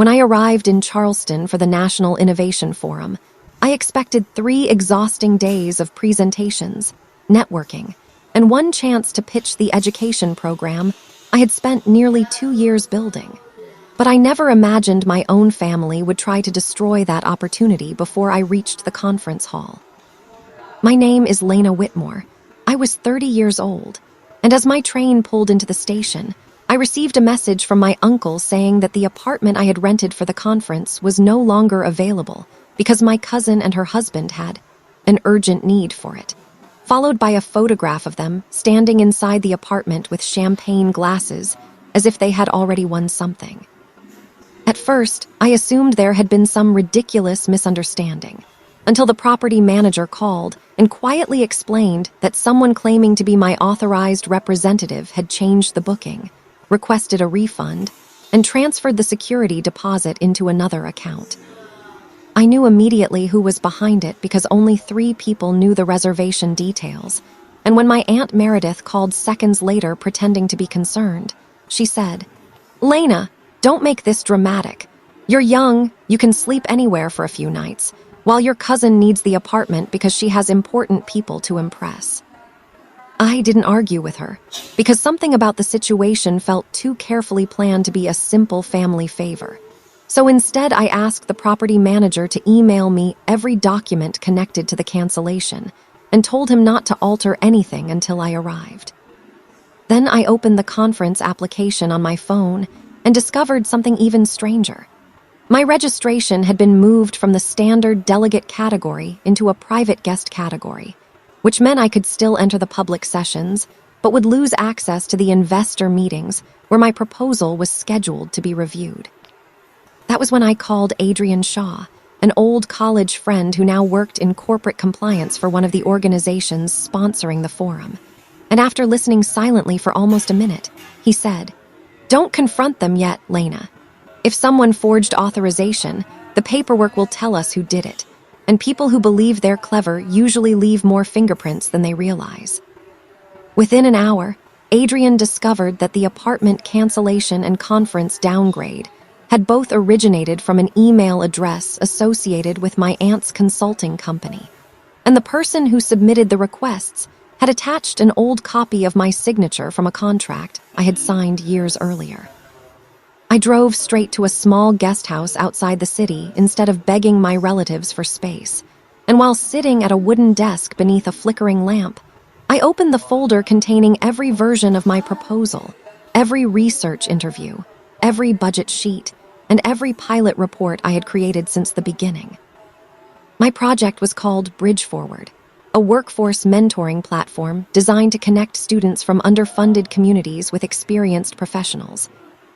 When I arrived in Charleston for the National Innovation Forum, I expected 3 exhausting days of presentations, networking, and one chance to pitch the education program I had spent nearly 2 years building. But I never imagined my own family would try to destroy that opportunity before I reached the conference hall. My name is Lena Whitmore. I was 30 years old, and as my train pulled into the station, I received a message from my uncle saying that the apartment I had rented for the conference was no longer available because my cousin and her husband had an urgent need for it, followed by a photograph of them standing inside the apartment with champagne glasses as if they had already won something. At first, I assumed there had been some ridiculous misunderstanding, until the property manager called and quietly explained that someone claiming to be my authorized representative had changed the booking, requested a refund, and transferred the security deposit into another account. I knew immediately who was behind it because only 3 people knew the reservation details, and when my Aunt Meredith called seconds later pretending to be concerned, she said, "Lena, don't make this dramatic. You're young, you can sleep anywhere for a few nights, while your cousin needs the apartment because she has important people to impress." I didn't argue with her, because something about the situation felt too carefully planned to be a simple family favor. So instead, I asked the property manager to email me every document connected to the cancellation, and told him not to alter anything until I arrived. Then I opened the conference application on my phone and discovered something even stranger. My registration had been moved from the standard delegate category into a private guest category, which meant I could still enter the public sessions, but would lose access to the investor meetings where my proposal was scheduled to be reviewed. That was when I called Adrian Shaw, an old college friend who now worked in corporate compliance for one of the organizations sponsoring the forum. And after listening silently for almost a minute, he said, "Don't confront them yet, Lena. If someone forged authorization, the paperwork will tell us who did it, and people who believe they're clever usually leave more fingerprints than they realize." Within an hour, Adrian discovered that the apartment cancellation and conference downgrade had both originated from an email address associated with my aunt's consulting company, and the person who submitted the requests had attached an old copy of my signature from a contract I had signed years earlier. I drove straight to a small guest house outside the city instead of begging my relatives for space, and while sitting at a wooden desk beneath a flickering lamp, I opened the folder containing every version of my proposal, every research interview, every budget sheet, and every pilot report I had created since the beginning. My project was called Bridge Forward, a workforce mentoring platform designed to connect students from underfunded communities with experienced professionals.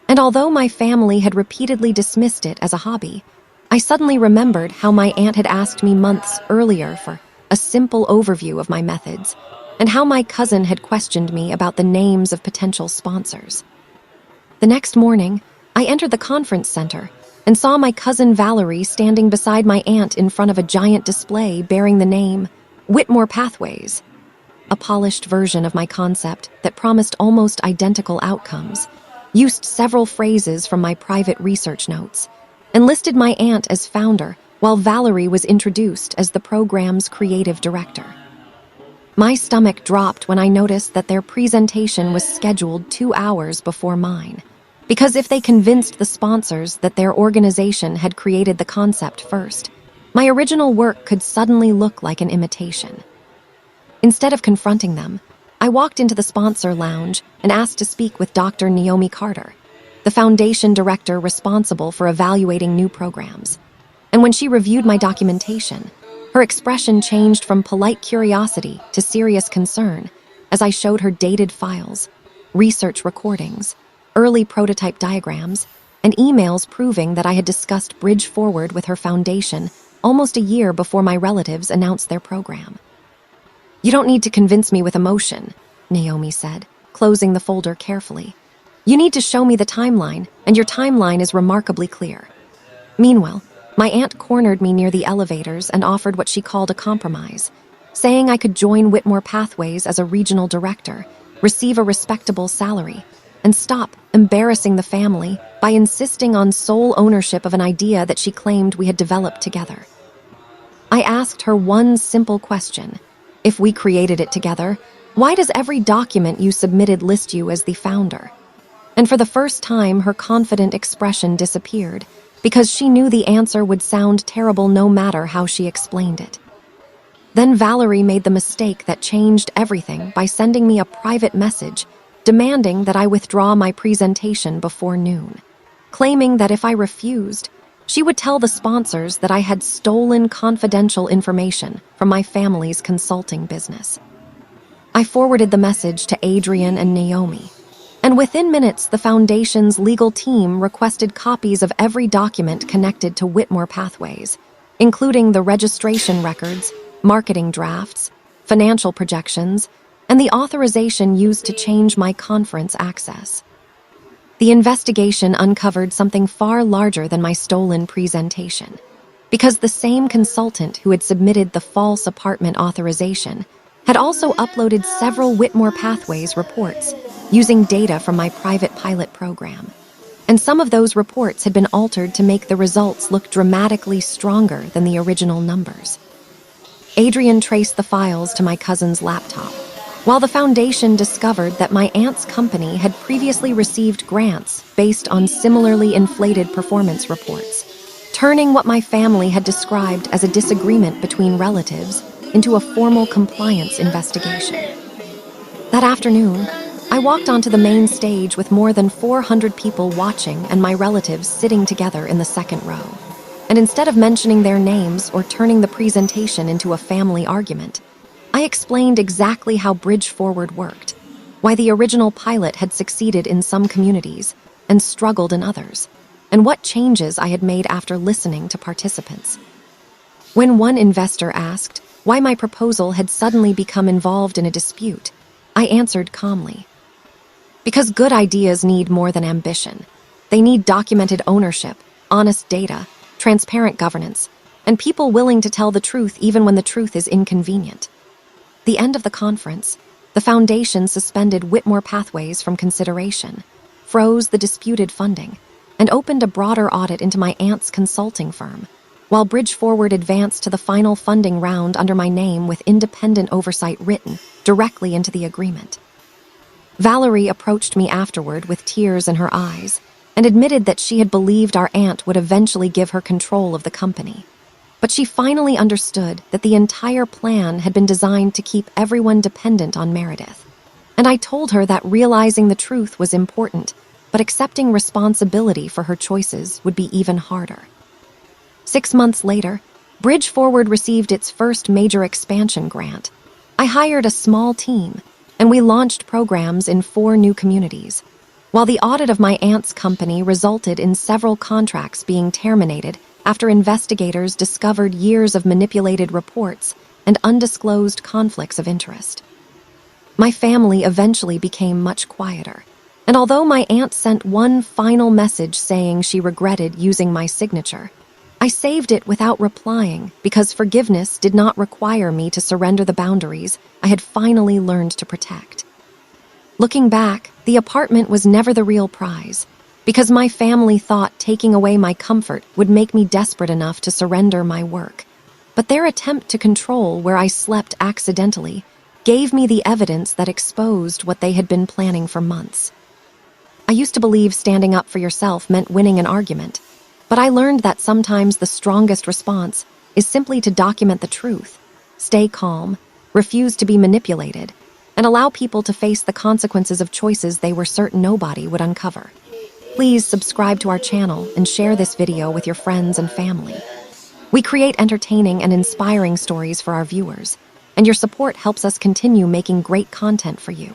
And although my family had repeatedly dismissed it as a hobby, I suddenly remembered how my aunt had asked me months earlier for a simple overview of my methods, and how my cousin had questioned me about the names of potential sponsors. The next morning, I entered the conference center and saw my cousin Valerie standing beside my aunt in front of a giant display bearing the name Whitmore Pathways, a polished version of my concept that promised almost identical outcomes, used several phrases from my private research notes, and listed my aunt as founder while Valerie was introduced as the program's creative director. My stomach dropped when I noticed that their presentation was scheduled 2 hours before mine, because if they convinced the sponsors that their organization had created the concept first, my original work could suddenly look like an imitation. Instead of confronting them, I walked into the sponsor lounge and asked to speak with Dr. Naomi Carter, the foundation director responsible for evaluating new programs. And when she reviewed my documentation, her expression changed from polite curiosity to serious concern as I showed her dated files, research recordings, early prototype diagrams, and emails proving that I had discussed Bridge Forward with her foundation almost a year before my relatives announced their program. "You don't need to convince me with emotion," Naomi said, closing the folder carefully. "You need to show me the timeline, and your timeline is remarkably clear." Meanwhile, my aunt cornered me near the elevators and offered what she called a compromise, saying I could join Whitmore Pathways as a regional director, receive a respectable salary, and stop embarrassing the family by insisting on sole ownership of an idea that she claimed we had developed together. I asked her one simple question. If we created it together, why does every document you submitted list you as the founder? And for the first time, her confident expression disappeared, because she knew the answer would sound terrible no matter how she explained it. Then Valerie made the mistake that changed everything by sending me a private message demanding that I withdraw my presentation before noon, claiming that if I refused, she would tell the sponsors that I had stolen confidential information from my family's consulting business. I forwarded the message to Adrian and Naomi, and within minutes, the foundation's legal team requested copies of every document connected to Whitmore Pathways, including the registration records, marketing drafts, financial projections, and the authorization used to change my conference access. The investigation uncovered something far larger than my stolen presentation, because the same consultant who had submitted the false apartment authorization had also uploaded several Whitmore Pathways reports using data from my private pilot program. And some of those reports had been altered to make the results look dramatically stronger than the original numbers. Adrian traced the files to my cousin's laptop, while the foundation discovered that my aunt's company had previously received grants based on similarly inflated performance reports, turning what my family had described as a disagreement between relatives into a formal compliance investigation. That afternoon, I walked onto the main stage with more than 400 people watching and my relatives sitting together in the second row. And instead of mentioning their names or turning the presentation into a family argument, I explained exactly how Bridge Forward worked, why the original pilot had succeeded in some communities and struggled in others, and what changes I had made after listening to participants. When one investor asked why my proposal had suddenly become involved in a dispute, I answered calmly. Because good ideas need more than ambition. They need documented ownership, honest data, transparent governance, and people willing to tell the truth even when the truth is inconvenient. The end of the conference, the foundation suspended Whitmore Pathways from consideration, froze the disputed funding, and opened a broader audit into my aunt's consulting firm, while Bridge Forward advanced to the final funding round under my name with independent oversight written directly into the agreement. Valerie approached me afterward with tears in her eyes and admitted that she had believed our aunt would eventually give her control of the company. But she finally understood that the entire plan had been designed to keep everyone dependent on Meredith. And I told her that realizing the truth was important, but accepting responsibility for her choices would be even harder. 6 months later, Bridge Forward received its first major expansion grant. I hired a small team, and we launched programs in 4 new communities. While the audit of my aunt's company resulted in several contracts being terminated after investigators discovered years of manipulated reports and undisclosed conflicts of interest. My family eventually became much quieter, and although my aunt sent one final message saying she regretted using my signature, I saved it without replying because forgiveness did not require me to surrender the boundaries I had finally learned to protect. Looking back, the apartment was never the real prize, because my family thought taking away my comfort would make me desperate enough to surrender my work. But their attempt to control where I slept accidentally gave me the evidence that exposed what they had been planning for months. I used to believe standing up for yourself meant winning an argument, but I learned that sometimes the strongest response is simply to document the truth, stay calm, refuse to be manipulated, and allow people to face the consequences of choices they were certain nobody would uncover. Please subscribe to our channel and share this video with your friends and family. We create entertaining and inspiring stories for our viewers, and your support helps us continue making great content for you.